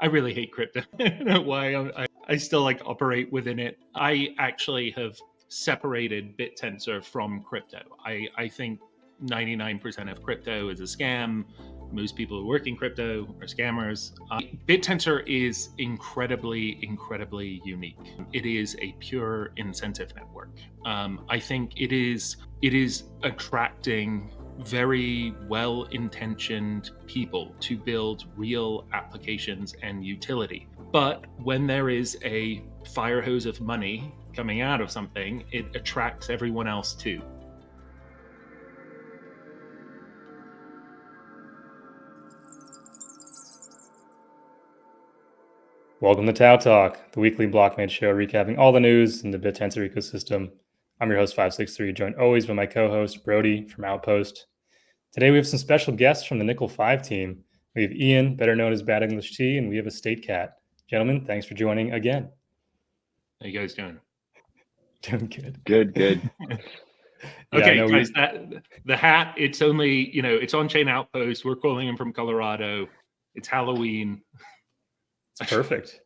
I really hate crypto. I don't know why I still like operate within it. I actually have separated Bittensor from crypto. I think 99% of crypto is a scam. Most people who work in crypto are scammers. Bittensor is incredibly unique. It is a pure incentive network. I think it is attracting very well-intentioned people to build real applications and utility. But when there is a fire hose of money coming out of something, it attracts everyone else too. Welcome to TAO Talk, the weekly blockmate show recapping all the news in the Bittensor ecosystem. I'm your host, 563, joined always by my co-host, Brody from Outpost. Today we have some special guests from the Nickel 5 team. We have Ian, better known as BadEnglishTea, and we have a State Cat. Gentlemen, thanks for joining again. How you guys doing? Doing good. Good. Okay, guys, the hat, it's only, it's on-chain Outpost. We're calling him from Colorado. It's Halloween. It's perfect.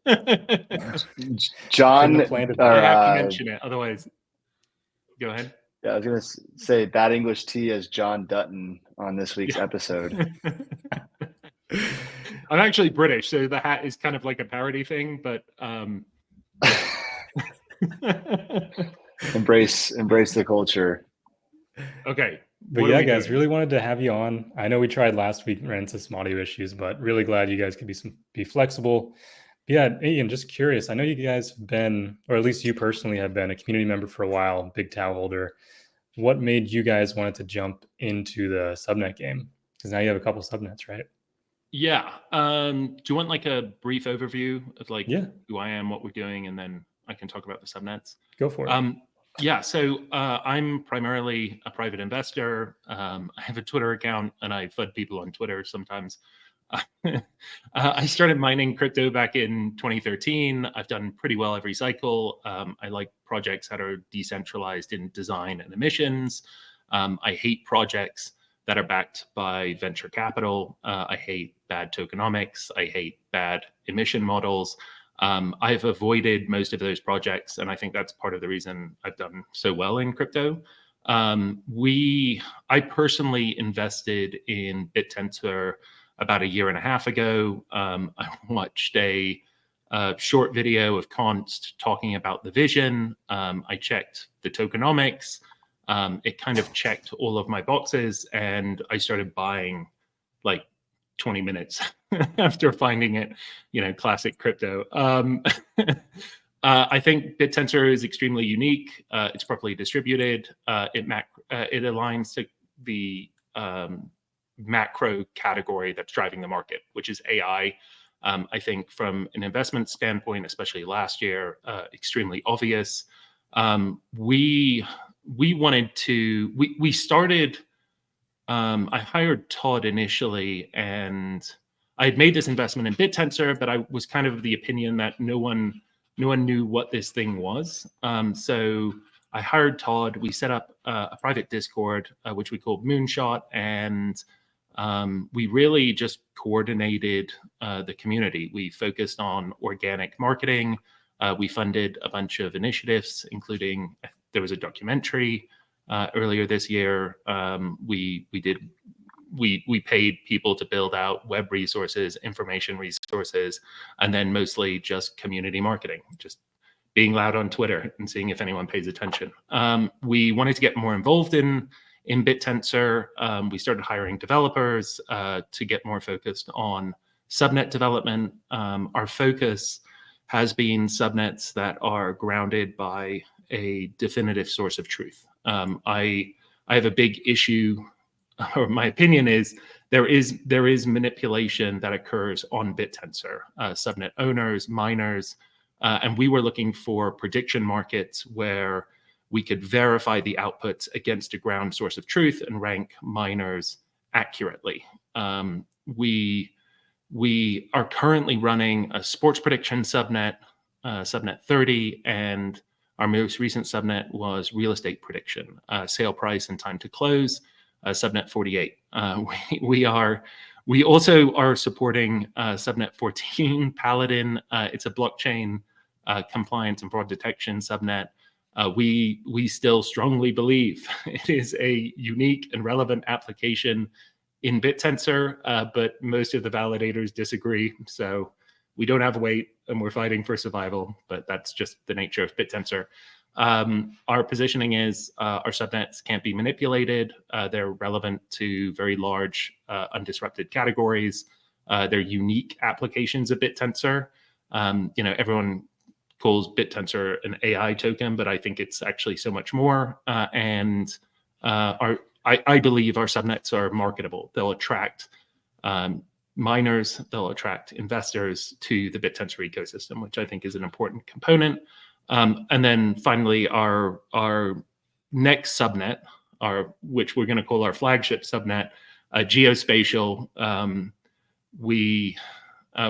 John, I have to mention it, otherwise, go ahead. Yeah, I was going to say BadEnglishTea as John Dutton on this week's episode. I'm actually British, so the hat is kind of like a parody thing, but embrace the culture. Okay. But yeah, guys, really wanted to have you on. I know we tried last week and ran into some audio issues, but really glad you guys could be flexible. But yeah, Ian, just curious. I know you guys have been, or at least you personally have been, a community member for a while, big TAO holder. What made you guys want to jump into the subnet game? Because now you have a couple subnets, right? Yeah. Do you want like a brief overview of who I am, what we're doing, and then I can talk about the subnets? Go for it. Yeah, so I'm primarily a private investor. I have a Twitter account, and I FUD people on Twitter sometimes. I started mining crypto back in 2013. I've done pretty well every cycle. I like projects that are decentralized in design and emissions. I hate projects that are backed by venture capital. I hate bad tokenomics. I hate bad emission models. I've avoided most of those projects, and I think that's part of the reason I've done so well in crypto. I personally invested in Bittensor about a year and a half ago. I watched a short video of Const talking about the vision. I checked the tokenomics. It kind of checked all of my boxes, and I started buying like 20 minutes after finding it, classic crypto. I think Bittensor is extremely unique. It's properly distributed. It aligns to the macro category that's driving the market, which is AI. I think from an investment standpoint, especially last year, extremely obvious. We started. I hired Todd initially, and I had made this investment in Bittensor, but I was kind of of the opinion that no one knew what this thing was. So I hired Todd. We set up a private Discord, which we called Moonshot, and we really just coordinated the community. We focused on organic marketing. We funded a bunch of initiatives, including there was a documentary earlier this year. We paid people to build out web resources, information resources, and then mostly just community marketing, just being loud on Twitter and seeing if anyone pays attention. We wanted to get more involved in Bittensor. We started hiring developers to get more focused on subnet development. Our focus has been subnets that are grounded by a definitive source of truth. I have a big issue, or my opinion is there is manipulation that occurs on Bittensor, subnet owners, miners, and we were looking for prediction markets where we could verify the outputs against a ground source of truth and rank miners accurately. We are currently running a sports prediction subnet, subnet 30, and our most recent subnet was real estate prediction, sale price and time to close, subnet 48. We also are supporting Subnet 14 Paladin. It's a blockchain compliance and fraud detection subnet. We still strongly believe it is a unique and relevant application in Bittensor, but most of the validators disagree. So we don't have a weight, and we're fighting for survival, but that's just the nature of Bittensor. Our positioning is our subnets can't be manipulated. They're relevant to very large undisrupted categories. They're unique applications of Bittensor. Everyone calls Bittensor an AI token, but I think it's actually so much more. I believe our subnets are marketable. They'll attract miners, they'll attract investors to the Bittensor ecosystem, which I think is an important component. And then finally, our next subnet, which we're going to call our flagship subnet, geospatial.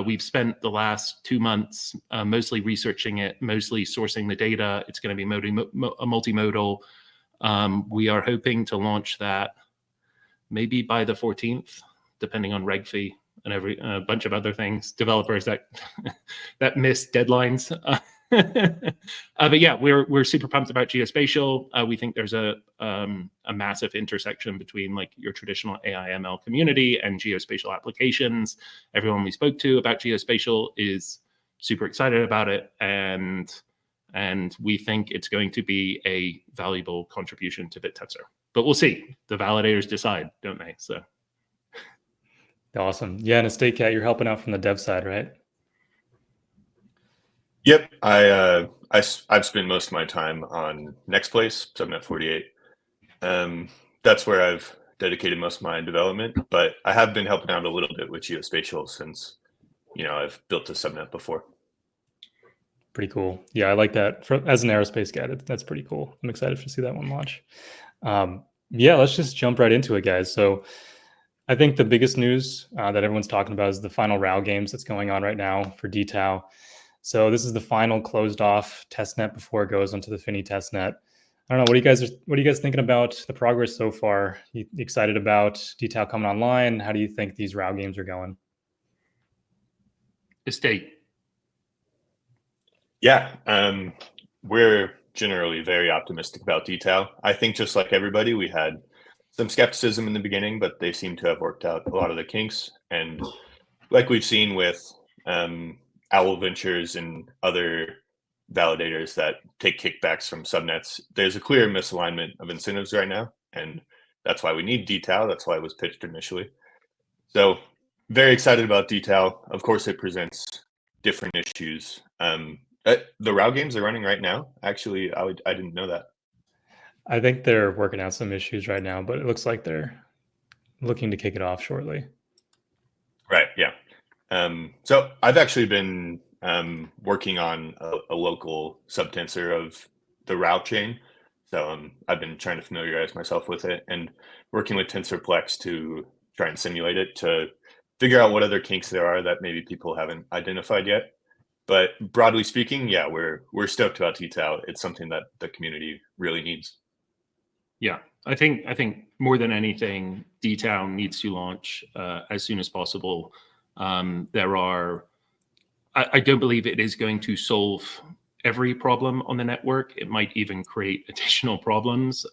We've spent the last 2 months mostly researching it, mostly sourcing the data. It's going to be multimodal. We are hoping to launch that maybe by the 14th, depending on reg fee and a bunch of other things. Developers that miss deadlines. But yeah, we're super pumped about geospatial. We think there's a massive intersection between like your traditional AI ML community and geospatial applications. Everyone we spoke to about geospatial is super excited about it, and we think it's going to be a valuable contribution to Bittensor. But we'll see. The validators decide, don't they? So awesome. Yeah, and Estate Cat, you're helping out from the dev side, right? Yep, I've spent most of my time on Next Place, Subnet 48. That's where I've dedicated most of my development, but I have been helping out a little bit with geospatial since, I've built a subnet before. Pretty cool. Yeah, I like that. As an aerospace guy, that's pretty cool. I'm excited to see that one launch. Yeah, let's just jump right into it, guys. So I think the biggest news that everyone's talking about is the final RAO games that's going on right now for DTAO. So this is the final closed off testnet before it goes onto the Finny testnet. I don't know. What are you guys thinking about the progress so far? You excited about DTAO coming online? How do you think these RAO games are going? Estate. Yeah, we're generally very optimistic about DTAO. I think just like everybody, we had some skepticism in the beginning, but they seem to have worked out a lot of the kinks. And like we've seen with Owl Ventures and other validators that take kickbacks from subnets, there's a clear misalignment of incentives right now, and that's why we need DTAO. That's why it was pitched initially. So very excited about DTAO. Of course, it presents different issues. The RAO games are running right now. Actually, I didn't know that. I think they're working out some issues right now, but it looks like they're looking to kick it off shortly. Right, yeah. So I've actually been working on a local subtensor of the RAO chain. So I've been trying to familiarize myself with it and working with TensorPlex to try and simulate it to figure out what other kinks there are that maybe people haven't identified yet. But broadly speaking, yeah, we're stoked about DTAO. It's something that the community really needs. Yeah, I think more than anything, DTAO needs to launch as soon as possible. I don't believe it is going to solve every problem on the network. It might even create additional problems.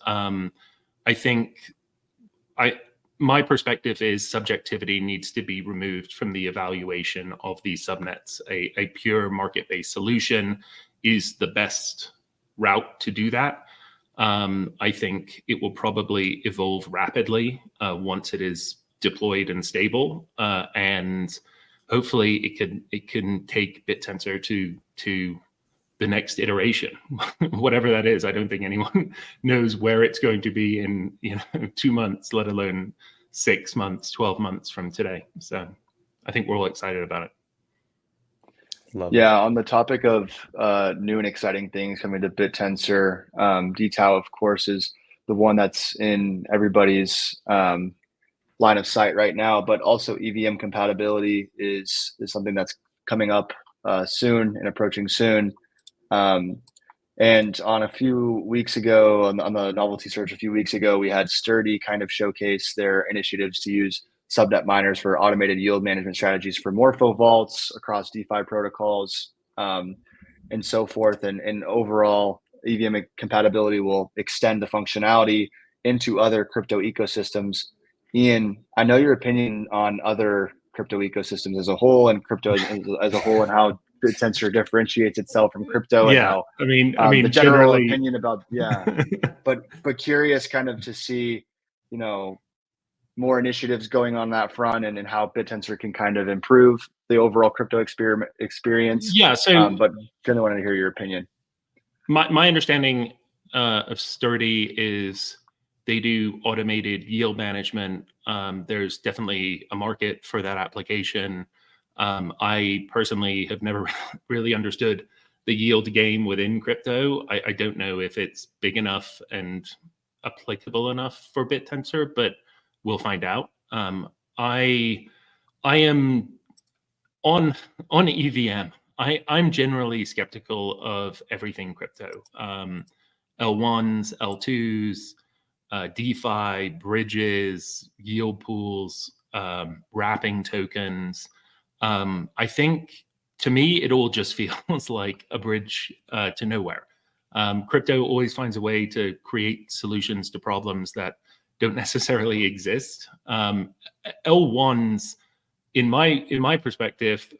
My perspective is subjectivity needs to be removed from the evaluation of these subnets. A pure market-based solution is the best route to do that. I think it will probably evolve rapidly once it is deployed and stable, and hopefully it can take Bittensor to the next iteration, whatever that is. I don't think anyone knows where it's going to be in 2 months, let alone 6 months, 12 months from today. So I think we're all excited about it. Yeah, on the topic of new and exciting things coming to Bittensor, DTAO, of course, is the one that's in everybody's line of sight right now, but also EVM compatibility is something that's coming up soon and approaching soon. And on a few weeks ago, on the novelty search a few weeks ago, we had Sturdy kind of showcase their initiatives to use subnet miners for automated yield management strategies for Morpho vaults across DeFi protocols, and so forth. And overall, EVM compatibility will extend the functionality into other crypto ecosystems. Ian, I know your opinion on other crypto ecosystems as a whole, and crypto as a whole, and how Bittensor differentiates itself from crypto, and how I mean, the general generally... opinion about but curious kind of to see, you know, more initiatives going on that front, and how Bittensor can kind of improve the overall crypto experience. Yeah, so but kind of wanted to hear your opinion. My understanding of Sturdy is they do automated yield management. There's definitely a market for that application. I personally have never really understood the yield game within crypto. I don't know if it's big enough and applicable enough for Bittensor, but we'll find out. I am on EVM. I'm generally skeptical of everything crypto. L1s, L2s, DeFi, bridges, yield pools, wrapping tokens. I think, to me, it all just feels like a bridge to nowhere. Crypto always finds a way to create solutions to problems that don't necessarily exist. L1s, in my perspective,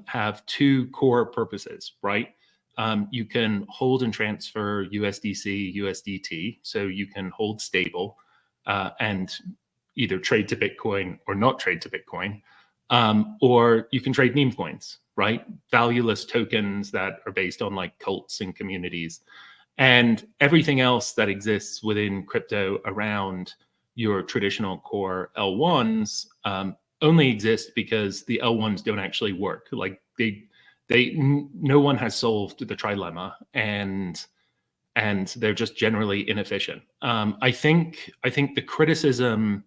have two core purposes, right? You can hold and transfer USDC, USDT, so you can hold stable and either trade to Bitcoin or not trade to Bitcoin, or you can trade meme coins, right? Valueless tokens that are based on like cults and communities. And everything else that exists within crypto around your traditional core L1s only exist because the L1s don't actually work. Like no one has solved the trilemma, and they're just generally inefficient. I think the criticism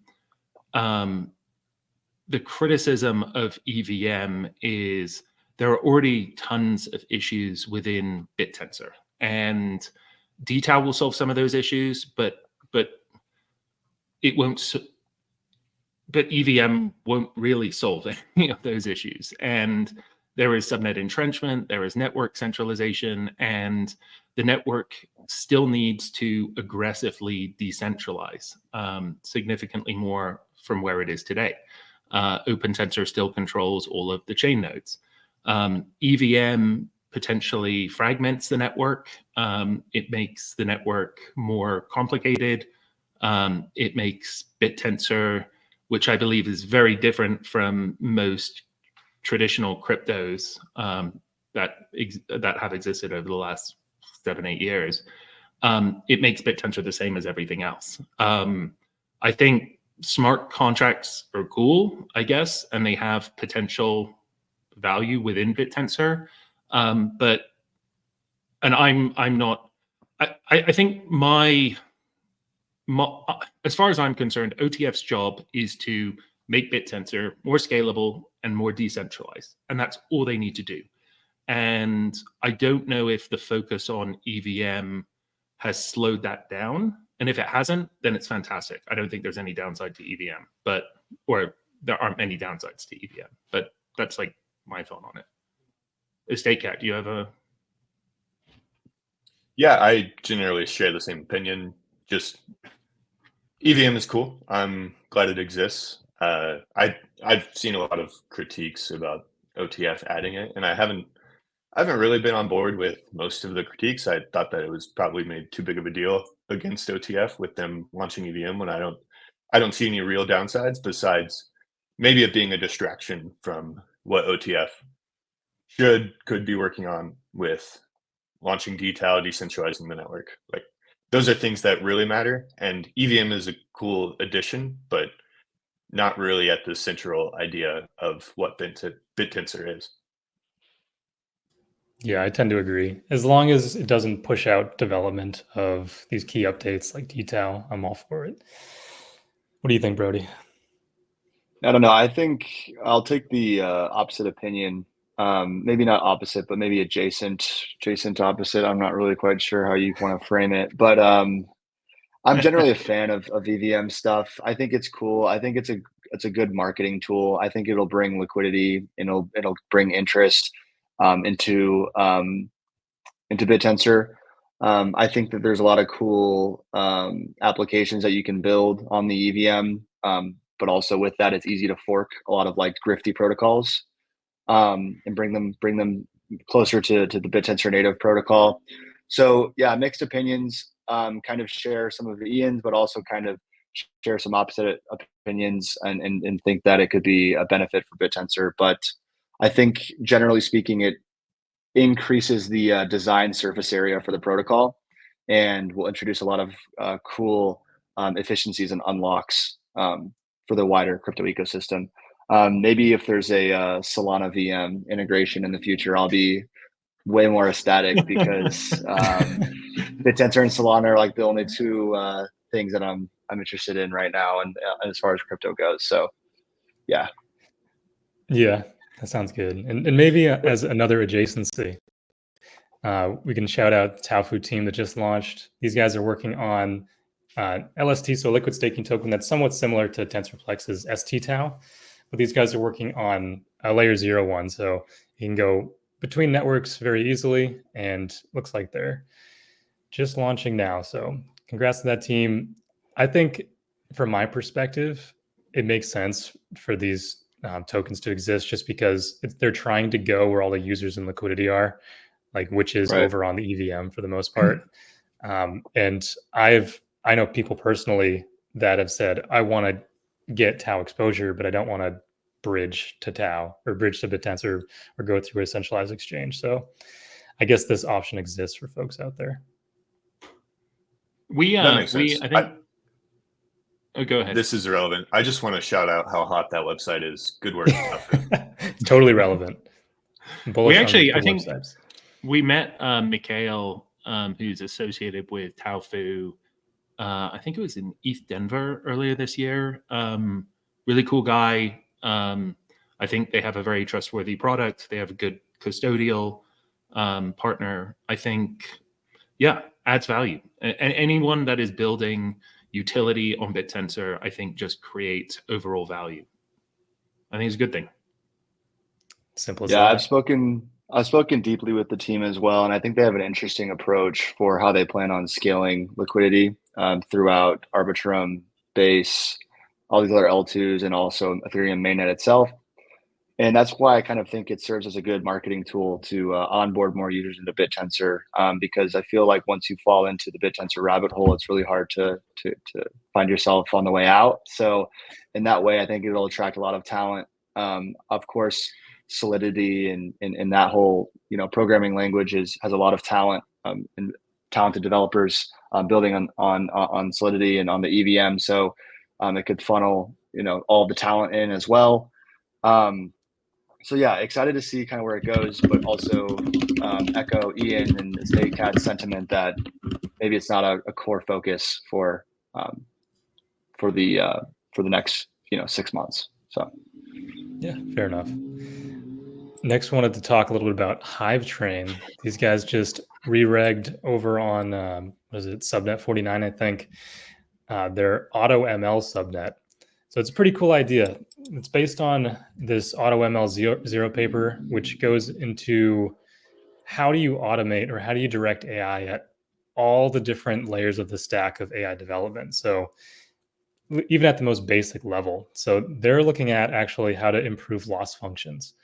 of EVM is there are already tons of issues within Bittensor, and DTAO will solve some of those issues, but it won't. But EVM won't really solve any of those issues. And there is subnet entrenchment, there is network centralization, and the network still needs to aggressively decentralize significantly more from where it is today. OpenTensor still controls all of the chain nodes. EVM potentially fragments the network. It makes the network more complicated. It makes Bittensor, which I believe is very different from most traditional cryptos that have existed over the last 7-8 years. It makes Bittensor the same as everything else. I think smart contracts are cool, I guess, and they have potential value within Bittensor. But I'm not. I think as far as I'm concerned, OTF's job is to make Bittensor more scalable and more decentralized, and that's all they need to do. And I don't know if the focus on EVM has slowed that down. And if it hasn't, then it's fantastic. I don't think there's any downside to EVM, or there aren't many downsides to EVM. But that's like my thought on it. EstateCat, do you have a? Yeah, I generally share the same opinion. Just EVM is cool. I'm glad it exists. I've seen a lot of critiques about OTF adding it, and I haven't really been on board with most of the critiques. I thought that it was probably made too big of a deal against OTF with them launching EVM when I don't see any real downsides besides maybe it being a distraction from what OTF could be working on with launching DTAO, decentralizing the network. Like those are things that really matter, and EVM is a cool addition, but not really at the central idea of what Bittensor is. Yeah, I tend to agree. As long as it doesn't push out development of these key updates like DTAO, I'm all for it. What do you think, Brody? I don't know. I think I'll take the opposite opinion. Maybe not opposite, but maybe adjacent opposite. I'm not really quite sure how you want to frame it, but I'm generally a fan of EVM stuff. I think it's cool. I think it's a good marketing tool. I think it'll bring liquidity and it'll bring interest into Bittensor. I think that there's a lot of cool applications that you can build on the EVM, but also with that, it's easy to fork a lot of like grifty protocols and bring them closer to the Bittensor native protocol. So yeah, mixed opinions. Kind of share some of the Ian's, but also kind of share some opposite opinions and think that it could be a benefit for Bittensor. But I think generally speaking, it increases the design surface area for the protocol and will introduce a lot of cool efficiencies and unlocks for the wider crypto ecosystem. Maybe if there's a Solana VM integration in the future, I'll be way more ecstatic because Bittensor and Solana are like the only two things that I'm interested in right now, and as far as crypto goes. So, yeah. Yeah, that sounds good. And maybe as another adjacency, we can shout out the TAOFU team that just launched. These guys are working on LST, so a liquid staking token that's somewhat similar to TensorFlex's ST-TAO, but these guys are working on a layer 0 one, so you can go between networks very easily, and looks like they're just launching now. So congrats to that team. I think from my perspective, it makes sense for these tokens to exist just because they're trying to go where all the users and liquidity are, like which is over on the EVM for the most part. And I know people personally that have said, I want to get TAO exposure, but I don't want to bridge to TAO or bridge to Bittensor or go through a centralized exchange. So I guess this option exists for folks out there. That makes sense. I think. Oh, go ahead. This is irrelevant. I just want to shout out how hot that website is. Good work. It's totally relevant. We actually, I think we met Mikhail, who's associated with TAOFU. I think it was in East Denver earlier this year. Really cool guy. I think they have a very trustworthy product. They have a good custodial partner. I think, yeah, adds value. And anyone that is building utility on Bittensor, I think just creates overall value. I think it's a good thing. Simple as that. I've spoken deeply with the team as well, and I think they have an interesting approach for how they plan on scaling liquidity throughout Arbitrum, Base, all these other L2s, and also Ethereum mainnet itself. And that's why I kind of think it serves as a good marketing tool to onboard more users into Bittensor, because I feel like once you fall into the Bittensor rabbit hole, it's really hard to find yourself on the way out. So in that way, I think it'll attract a lot of talent. Of course, Solidity and that whole programming language has a lot of talent and talented developers building on Solidity and on the EVM. So it could funnel all the talent in as well. So yeah, excited to see kind of where it goes, but also echo Ian and StakeCat's sentiment that maybe it's not a core focus for the next 6 months. So yeah, fair enough. Next, wanted to talk a little bit about Hivetrain. These guys just re-regged over on what is it, Subnet 49, I think. Their Auto ML subnet. So it's a pretty cool idea. It's based on this Auto ML zero paper, which goes into how do you automate or how do you direct AI at all the different layers of the stack of AI development. So even at the most basic level. So they're looking at actually how to improve loss functions.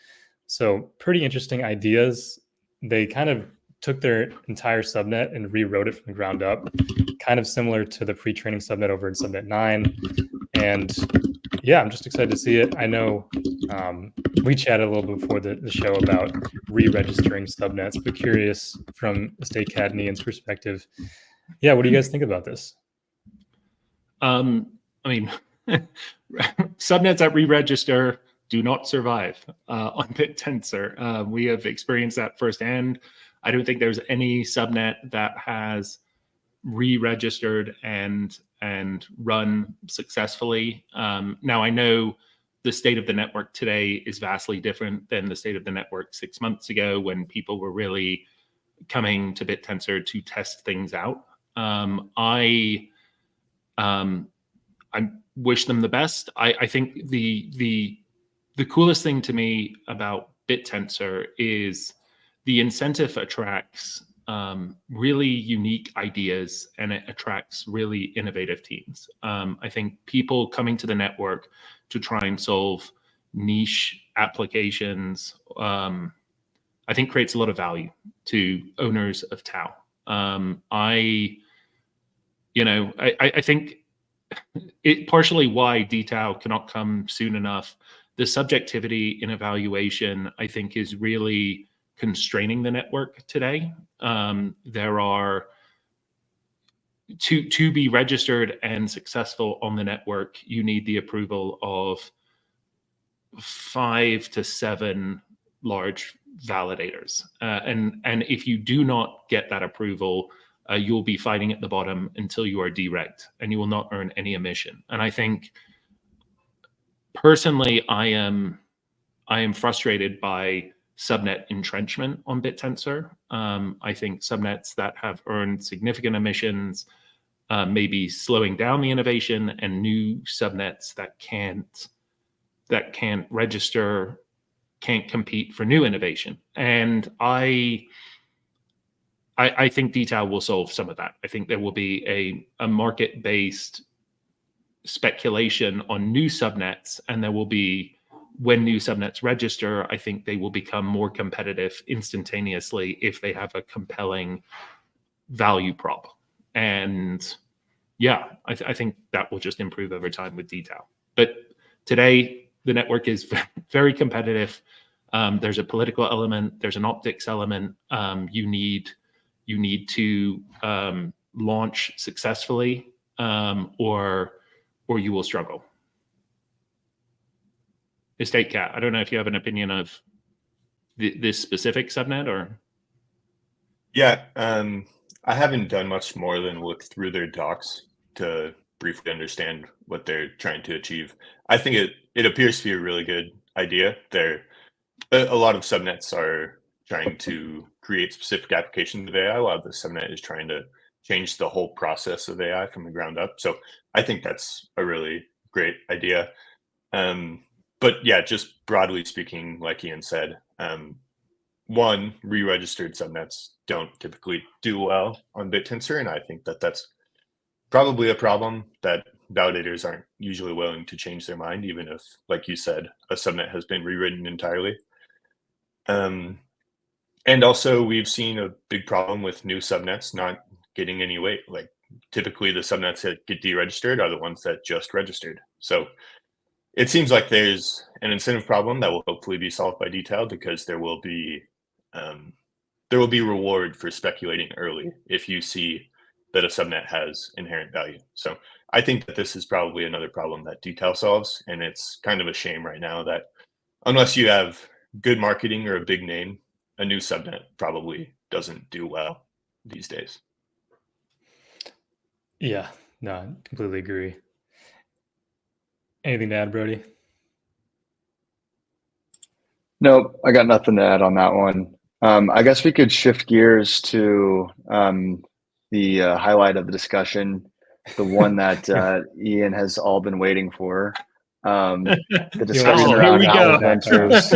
So pretty interesting ideas. They kind of took their entire subnet and rewrote it from the ground up, kind of similar to the pre-training subnet over in Subnet 9. And yeah, I'm just excited to see it. I know we chatted a little bit before the show about re-registering subnets, but curious from the StakeCat and Ian's perspective. Yeah, what do you guys think about this? I mean, subnets that re-register do not survive on Bittensor. We have experienced that firsthand. I don't think there's any subnet that has re-registered and run successfully. Now, I know the state of the network today is vastly different than the state of the network 6 months ago when people were really coming to Bittensor to test things out. I wish them the best. I think the coolest thing to me about Bittensor is the incentive attracts really unique ideas, and it attracts really innovative teams. I think people coming to the network to try and solve niche applications, I think creates a lot of value to owners of TAO. I think it partially why DTAO cannot come soon enough. The subjectivity in evaluation, I think, is really constraining the network today. There are to be registered and successful on the network, you need the approval of 5 to 7 large validators, and if you do not get that approval, you'll be fighting at the bottom until you are deregged, and you will not earn any emission. And I think personally, I am frustrated by subnet entrenchment on Bittensor. I think subnets that have earned significant emissions may be slowing down the innovation, and new subnets that can't register can't compete for new innovation. And I think DTAO will solve some of that. I think there will be a market-based speculation on new subnets, and there will be, when new subnets register, I think they will become more competitive instantaneously if they have a compelling value prop. And yeah, I think that will just improve over time with DTAO. But today, the network is very competitive. There's a political element. There's an optics element. You need to launch successfully, or you will struggle. Estate Cat, I don't know if you have an opinion of this specific subnet or. Yeah, I haven't done much more than look through their docs to briefly understand what they're trying to achieve. I think it appears to be a really good idea. A lot of subnets are trying to create specific applications of AI, while the subnet is trying to change the whole process of AI from the ground up. So I think that's a really great idea. But yeah, just broadly speaking, like Ian said, one, re-registered subnets don't typically do well on Bittensor, and I think that's probably a problem that validators aren't usually willing to change their mind, even if, like you said, a subnet has been rewritten entirely. And also, we've seen a big problem with new subnets not getting any weight. Like, typically, the subnets that get deregistered are the ones that just registered. So it seems like there's an incentive problem that will hopefully be solved by DTAO, because there will be reward for speculating early if you see that a subnet has inherent value. So I think that this is probably another problem that DTAO solves, and it's kind of a shame right now that unless you have good marketing or a big name, a new subnet probably doesn't do well these days. Yeah, no, I completely agree. Anything to add, Brody? Nope, I got nothing to add on that one. I guess we could shift gears to the highlight of the discussion, the one that Ian has all been waiting for. The discussion around Owl Ventures.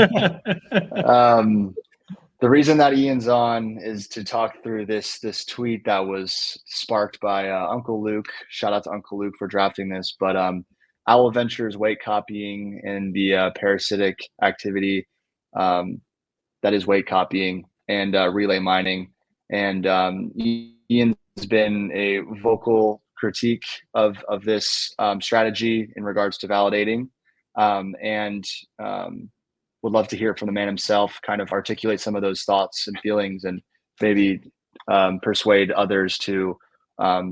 The reason that Ian's on is to talk through this tweet that was sparked by Uncle Luke. Shout out to Uncle Luke for drafting this. But Owl Ventures weight copying and the parasitic activity that is weight copying and relay mining. And Ian's been a vocal critique of this strategy in regards to validating, and would love to hear from the man himself, kind of articulate some of those thoughts and feelings, and maybe persuade others to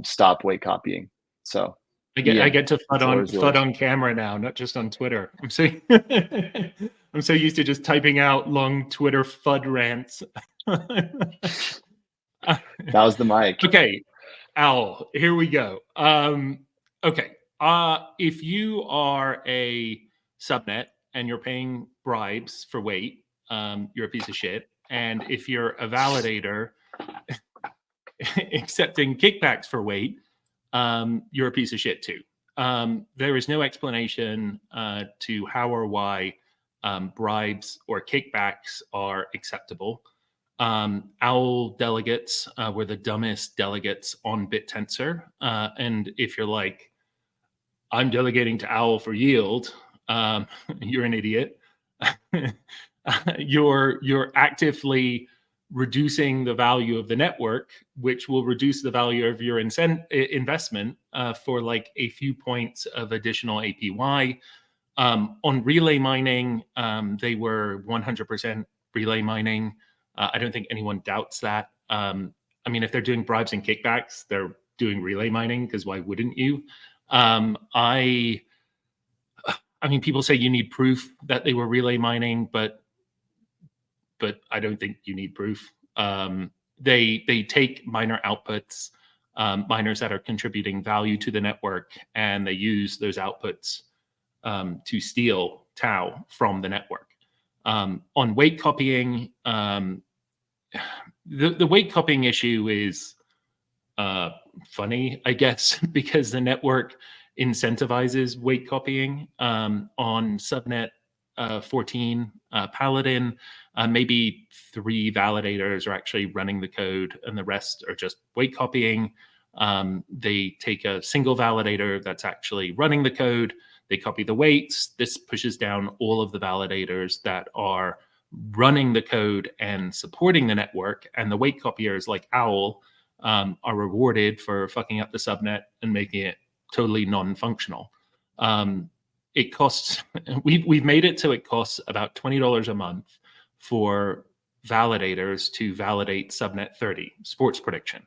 stop weight copying. So I get to FUD on camera now, not just on Twitter. I'm so I'm so used to just typing out long Twitter FUD rants. That was the mic. Okay, Owl, here we go. Okay, if you are a subnet and you're paying bribes for weight, you're a piece of shit. And if you're a validator accepting kickbacks for weight, you're a piece of shit too. There is no explanation to how or why bribes or kickbacks are acceptable. OWL delegates were the dumbest delegates on Bittensor. And if you're like, I'm delegating to OWL for yield, you're an idiot. You're actively reducing the value of the network, which will reduce the value of your investment for like a few points of additional APY. On relay mining, they were 100% relay mining. I don't think anyone doubts that. I mean, if they're doing bribes and kickbacks, they're doing relay mining, because why wouldn't you? I mean, people say you need proof that they were relay mining, but I don't think you need proof. They take miner outputs, miners that are contributing value to the network, and they use those outputs to steal TAO from the network. On weight copying, the weight copying issue is funny, I guess, because the network incentivizes weight copying. On Subnet 14 Paladin, maybe 3 validators are actually running the code and the rest are just weight copying. They take a single validator that's actually running the code, they copy the weights. This pushes down all of the validators that are running the code and supporting the network, and the weight copiers like OWL are rewarded for fucking up the subnet and making it totally non-functional. It costs, we've made it so it costs about $20 a month for validators to validate Subnet 30, sports prediction.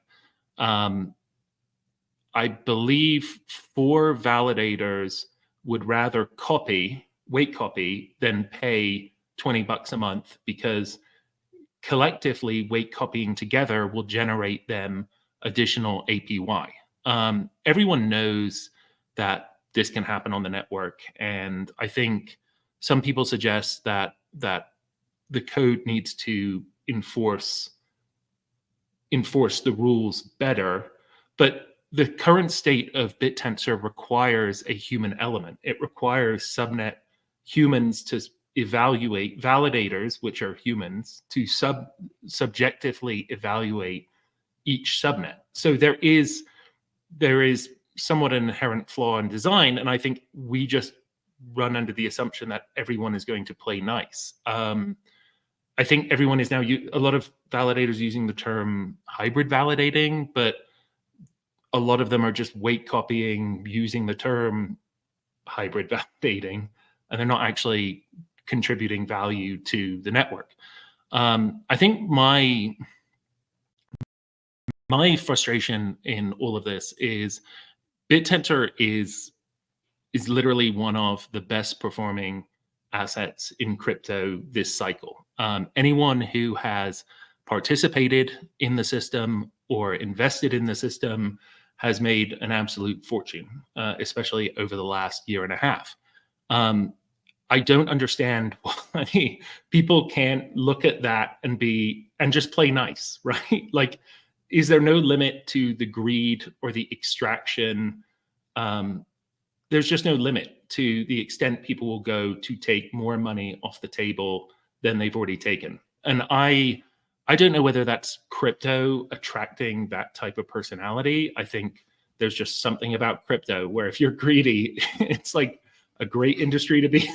I believe 4 validators would rather weight copy than pay $20 a month, because collectively weight copying together will generate them additional APY. Everyone knows that this can happen on the network, and I think some people suggest that the code needs to enforce the rules better, but the current state of Bittensor requires a human element. It requires subnet humans to evaluate validators, which are humans, to subjectively evaluate each subnet. So there is somewhat an inherent flaw in design, and I think we just run under the assumption that everyone is going to play nice. I think everyone is now, a lot of validators using the term hybrid validating, but a lot of them are just weight copying using the term hybrid validating, and they're not actually contributing value to the network. I think my frustration in all of this is Bittensor is literally one of the best performing assets in crypto this cycle. Anyone who has participated in the system or invested in the system has made an absolute fortune, especially over the last year and a half. I don't understand why people can't look at that and just play nice, right? Like, is there no limit to the greed or the extraction? There's just no limit to the extent people will go to take more money off the table than they've already taken. And I don't know whether that's crypto attracting that type of personality. I think there's just something about crypto where if you're greedy, it's like a great industry to be.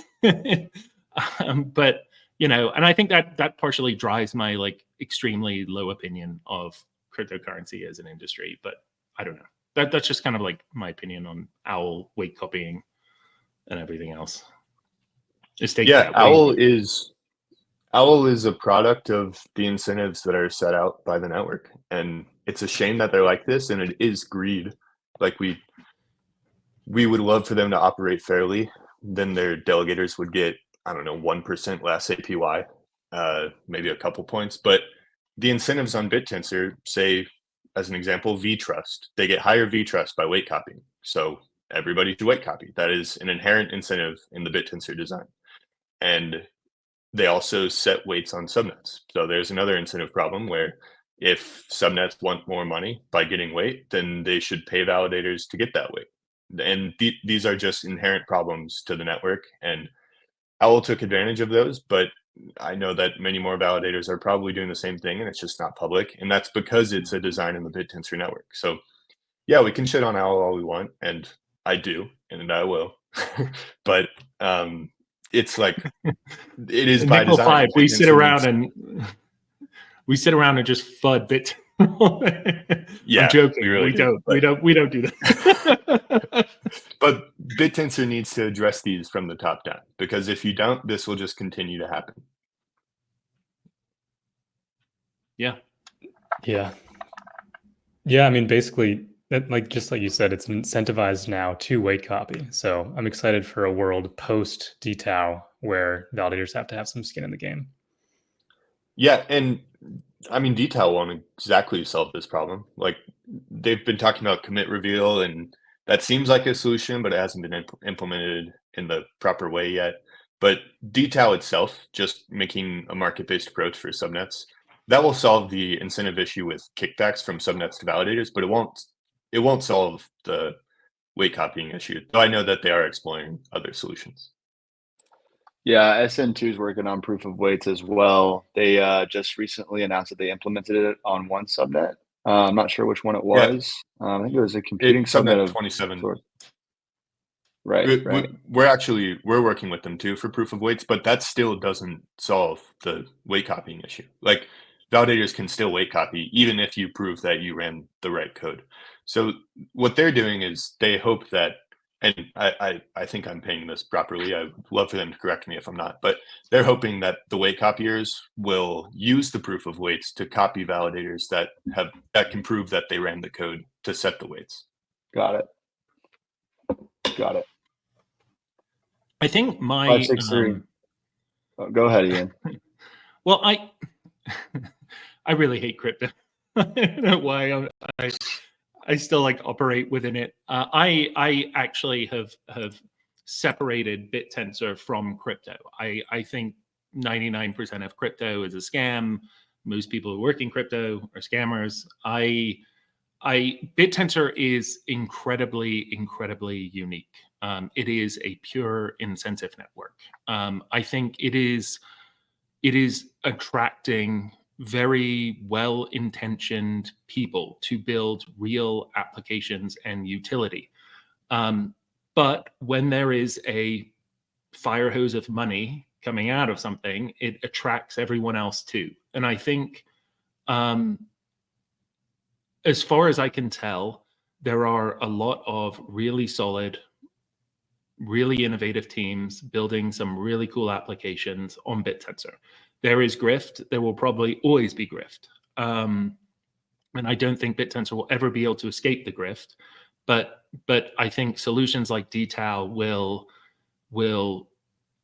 But, you know, and I think that partially drives my like extremely low opinion of cryptocurrency as an industry. But I don't know. That's just kind of like my opinion on OWL weight copying and everything else. Yeah, OWL is a product of the incentives that are set out by the network, and it's a shame that they're like this, and it is greed. Like we would love for them to operate fairly. Then their delegators would get, I don't know, 1% less APY, maybe a couple points. But the incentives on Bittensor, say, as an example, vTrust. They get higher vTrust by weight copying. So everybody should weight copy. That is an inherent incentive in the Bittensor design. And they also set weights on subnets. So there's another incentive problem where if subnets want more money by getting weight, then they should pay validators to get that weight. And these are just inherent problems to the network. And Owl took advantage of those, but I know that many more validators are probably doing the same thing, and it's just not public. And that's because it's a design in the Bittensor network. So yeah, we can shit on Owl all we want, and I do, and I will. But it's like, it is by Nickel design. 5, we sit around and just FUD bit. Yeah, I'm joking. we really do, We don't do that. But Bittensor needs to address these from the top down, because if you don't, this will just continue to happen. Yeah. I mean, basically, just like you said, it's incentivized now to wait copy. So I'm excited for a world post DTAO where validators have to have some skin in the game. Yeah, and I mean, DTAO won't exactly solve this problem. Like, they've been talking about commit reveal, and that seems like a solution, but it hasn't been implemented in the proper way yet. But DTAO itself, just making a market-based approach for subnets, that will solve the incentive issue with kickbacks from subnets to validators, but it won't solve the wait copying issue. Though I know that they are exploring other solutions. Yeah, SN2 is working on proof of weights as well. They just recently announced that they implemented it on one subnet. I'm not sure which one it was. Yeah. I think it was a computing subnet of 27. Right. We're working with them too for proof of weights, but that still doesn't solve the wait copying issue. Like, validators can still wait copy even if you prove that you ran the right code. So what they're doing is they hope that, and I think I'm paying this properly, I would love for them to correct me if I'm not, but they're hoping that the wait copiers will use the proof of weights to copy validators that can prove that they ran the code to set the weights. Got it. I think my 563. Go ahead, Ian. Well, I really hate crypto. I don't know why I still like operate within it. I actually have separated Bittensor from crypto. I think 99% of crypto is a scam. Most people who work in crypto are scammers. Bittensor is incredibly unique. It is a pure incentive network. I think it is attracting very well-intentioned people to build real applications and utility. But when there is a fire hose of money coming out of something, it attracts everyone else too. And I think, as far as I can tell, there are a lot of really solid, really innovative teams building some really cool applications on Bittensor. There is grift. There will probably always be grift. And I don't think Bittensor will ever be able to escape the grift. But I think solutions like DTAO will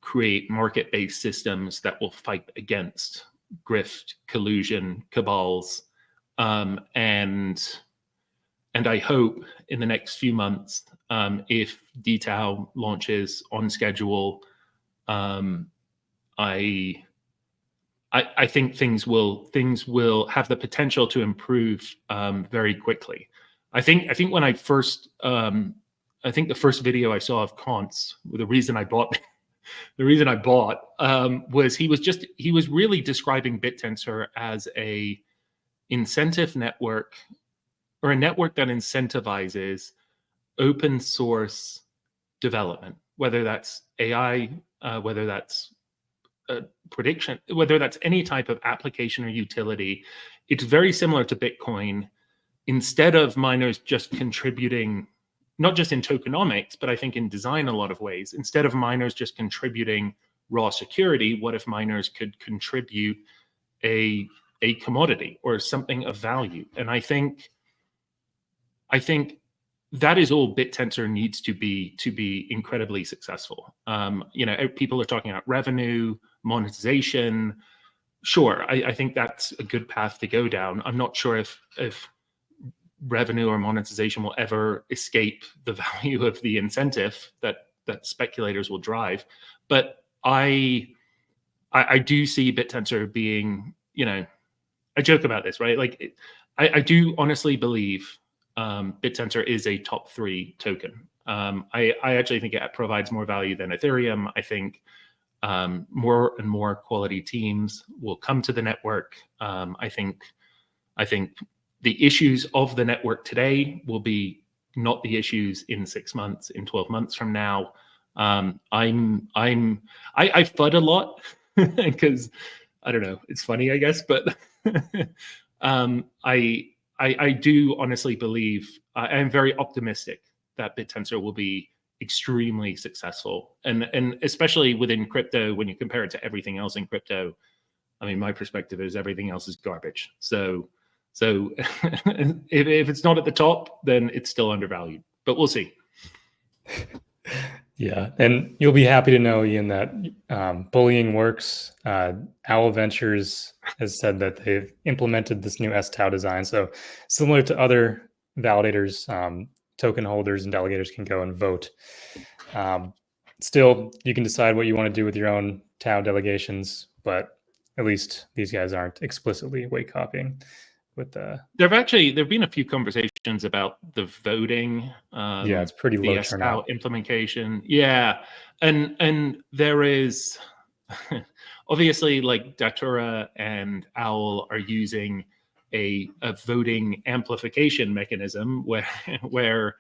create market-based systems that will fight against grift, collusion, cabals. And I hope in the next few months, if DTAO launches on schedule, I think things will have the potential to improve very quickly. I think when I first, I think the first video I saw of Kant's, the reason I bought was he was really describing Bittensor as a incentive network, or a network that incentivizes open source development, whether that's AI, whether that's prediction, whether that's any type of application or utility. It's very similar to Bitcoin. Instead of miners just contributing, not just in tokenomics, but I think in design a lot of ways, instead of miners just contributing raw security, what if miners could contribute a commodity or something of value? And I think that is all Bittensor needs to be incredibly successful. People are talking about revenue, monetization. Sure, I think that's a good path to go down. I'm not sure if revenue or monetization will ever escape the value of the incentive that speculators will drive. But I do see Bittensor being, I joke about this, right? Like, I do honestly believe Bittensor is a top 3 token. I actually think it provides more value than Ethereum. I think more and more quality teams will come to the network. I think the issues of the network today will be not the issues in 6 months, in 12 months from now. I FUD a lot because I don't know, it's funny, I guess, but I do honestly believe, I'm very optimistic that Bittensor will be extremely successful, and especially within crypto, when you compare it to everything else in crypto. I mean, my perspective is everything else is garbage. So if it's not at the top, then it's still undervalued, but we'll see. Yeah, and you'll be happy to know, Ian, that bullying works. Owl Ventures has said that they've implemented this new STAO design. So similar to other validators, token holders and delegators can go and vote. Still, you can decide what you want to do with your own TAO delegations, but at least these guys aren't explicitly weight copying. With there've been a few conversations about the voting. Yeah, it's pretty low turnout. Implementation. Yeah, and there is obviously, like, Datura and Owl are using a voting amplification mechanism where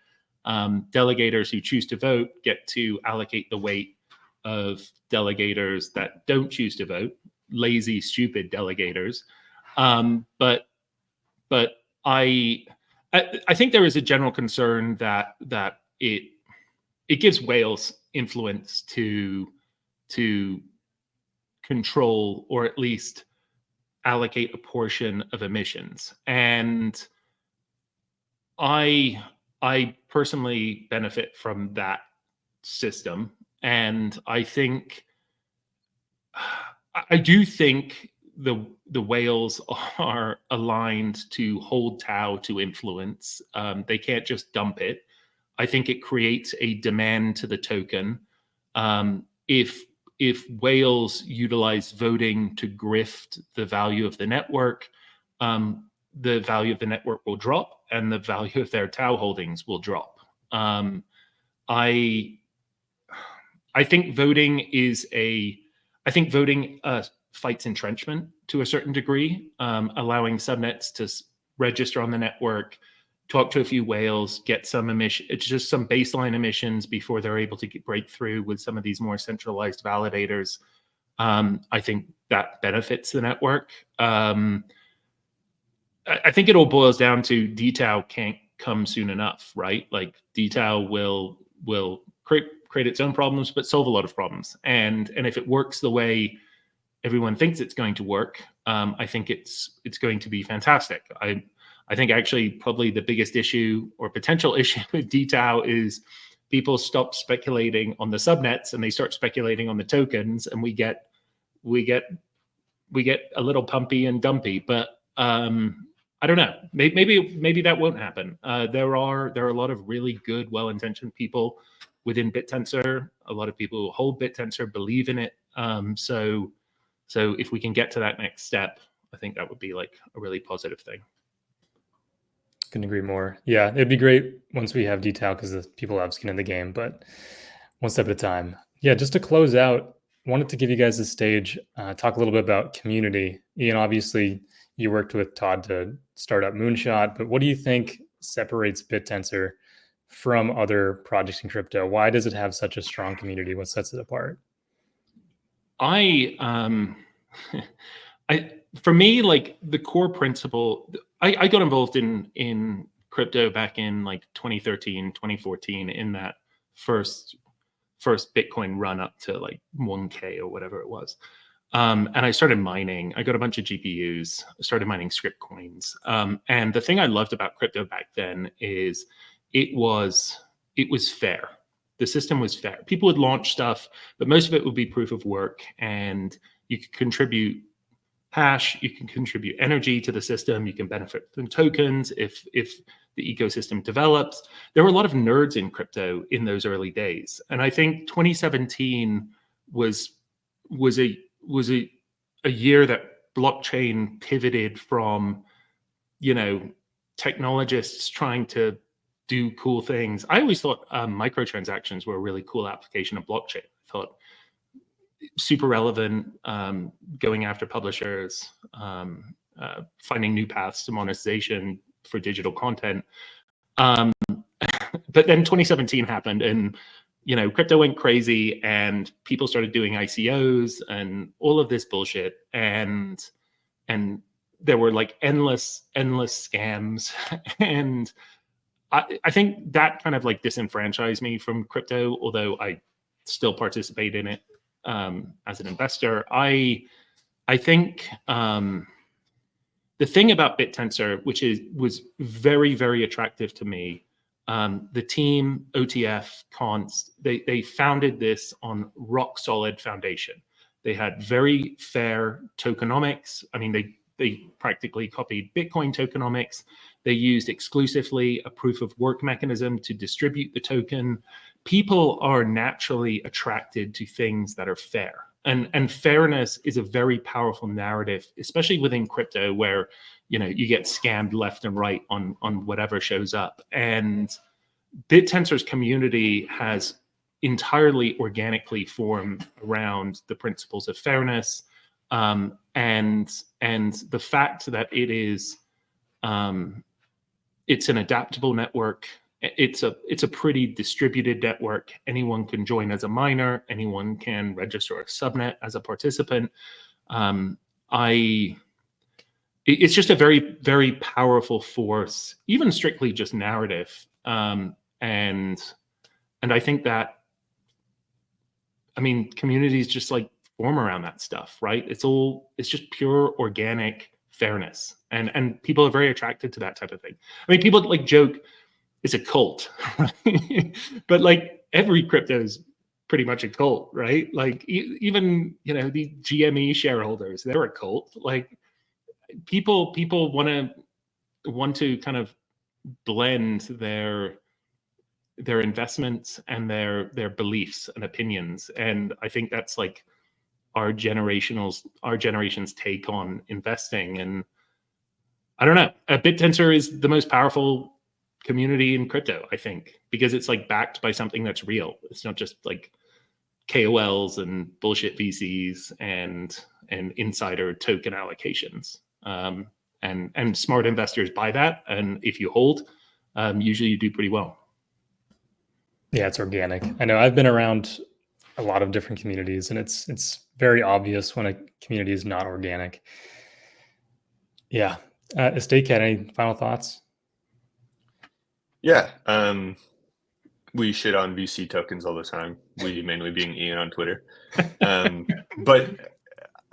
delegators who choose to vote get to allocate the weight of delegators that don't choose to vote, lazy, stupid delegators. But I think there is a general concern that it gives whales influence to control, or at least allocate a portion of emissions. And I personally benefit from that system, and I do think the whales are aligned to hold TAO to influence. They can't just dump it. I think it creates a demand to the token. If whales utilize voting to grift the value of the network, the value of the network will drop, and the value of their TAO holdings will drop. I think voting fights entrenchment to a certain degree, allowing subnets to register on the network, talk to a few whales, get some just some baseline emissions before they're able to break through with some of these more centralized validators. I think that benefits the network. I think it all boils down to DTAO can't come soon enough, right? Like, DTAO will create its own problems, but solve a lot of problems. And if it works the way everyone thinks it's going to work, I think it's going to be fantastic. I think actually probably the biggest issue or potential issue with DTAO is people stop speculating on the subnets and they start speculating on the tokens, and we get a little pumpy and dumpy. But I don't know. Maybe that won't happen. There are a lot of really good, well-intentioned people within Bittensor. A lot of people who hold Bittensor believe in it. So if we can get to that next step, I think that would be like a really positive thing. Couldn't agree more. Yeah, it'd be great once we have DTAO because the people have skin in the game, but one step at a time. Yeah, just to close out, wanted to give you guys the stage, talk a little bit about community. Ian, obviously you worked with Todd to start up Moonshot, but what do you think separates Bittensor from other projects in crypto? Why does it have such a strong community? What sets it apart? For me, like, the core principle, I got involved in crypto back in like 2013, 2014, in that first Bitcoin run up to like 1K or whatever it was. And I started mining. I got a bunch of GPUs, started mining script coins. And the thing I loved about crypto back then is it was fair. The system was fair. People would launch stuff, but most of it would be proof of work, and you could contribute hash, you can contribute energy to the system, you can benefit from tokens if the ecosystem develops. There were a lot of nerds in crypto in those early days, and I think 2017 was a year that blockchain pivoted from, technologists trying to do cool things. I always thought microtransactions were a really cool application of blockchain. I thought super relevant, going after publishers, finding new paths to monetization for digital content. But then 2017 happened, and crypto went crazy, and people started doing ICOs and all of this bullshit, and there were like endless scams, and I think that kind of like disenfranchised me from crypto, although I still participate in it as an investor. I think the thing about Bittensor, which was very, very attractive to me, the team, OTF, Const, they founded this on rock solid foundation. They had very fair tokenomics. I mean, they practically copied Bitcoin tokenomics. They used exclusively a proof of work mechanism to distribute the token. People are naturally attracted to things that are fair. And fairness is a very powerful narrative, especially within crypto, where you get scammed left and right on whatever shows up. And Bittensor's community has entirely organically formed around the principles of fairness, and the fact that it's an adaptable network. It's a pretty distributed network. Anyone can join as a miner. Anyone can register a subnet as a participant. It's just a very, very powerful force, even strictly just narrative. And I think that, communities just like form around that stuff, right? It's just pure organic fairness, and people are very attracted to that type of thing. People like joke it's a cult, right? But like every crypto is pretty much a cult, right? Like even the GME shareholders, they're a cult. Like people want to kind of blend their investments and their beliefs and opinions, and I think that's like our generation's take on investing. And I don't know, Bittensor is the most powerful community in crypto, I think, because it's like backed by something that's real. It's not just like KOLs and bullshit VCs and insider token allocations. And smart investors buy that, and if you hold, usually you do pretty well. Yeah, it's organic. I know I've been around a lot of different communities, and it's very obvious when a community is not organic. Yeah. Estate Cat, any final thoughts? Yeah. We shit on VC tokens all the time. We mainly being Ian on Twitter. But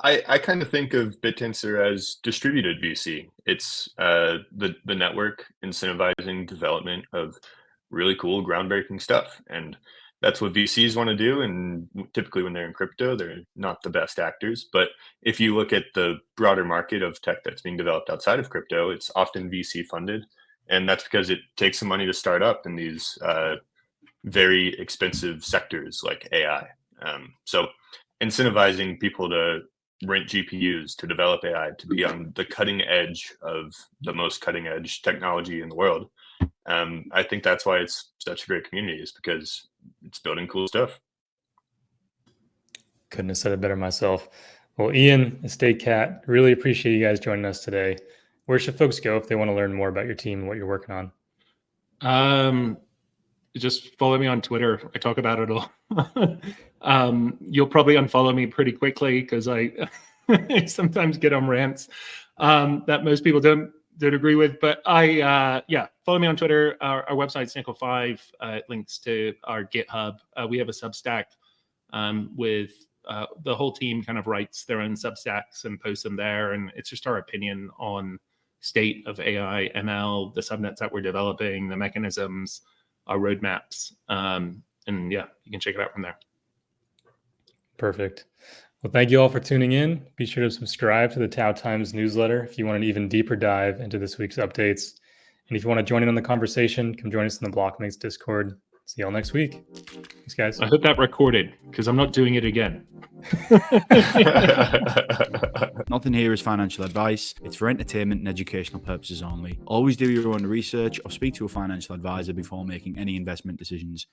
I kind of think of Bittensor as distributed VC. It's the network incentivizing development of really cool, groundbreaking stuff. And that's what VCs want to do. And typically when they're in crypto, they're not the best actors. But if you look at the broader market of tech that's being developed outside of crypto, it's often VC funded. And that's because it takes some money to start up in these very expensive sectors like AI. So incentivizing people to rent GPUs to develop AI, to be on the cutting edge of the most cutting edge technology in the world. I think that's why it's such a great community, is because it's building cool stuff. Couldn't have said it better myself. Well, Ian, Estate Cat, really appreciate you guys joining us today. Where should folks go if they want to learn more about your team and what you're working on? Just follow me on Twitter. I talk about it all. You'll probably unfollow me pretty quickly because I sometimes get on rants that most people don't agree with. But follow me on Twitter. Our website's Nickel5. Links to our GitHub. We have a Substack with the whole team kind of writes their own Substacks and posts them there. And it's just our opinion on state of AI, ML, the subnets that we're developing, the mechanisms, our roadmaps. And yeah, you can check it out from there. Perfect. Well, thank you all for tuning in. Be sure to subscribe to the TAO Times newsletter if you want an even deeper dive into this week's updates. And if you want to join in on the conversation, come join us in the Blockmates Discord. See y'all next week. Thanks, guys. I hope that recorded, because I'm not doing it again. Nothing here is financial advice. It's for entertainment and educational purposes only. Always do your own research or speak to a financial advisor before making any investment decisions.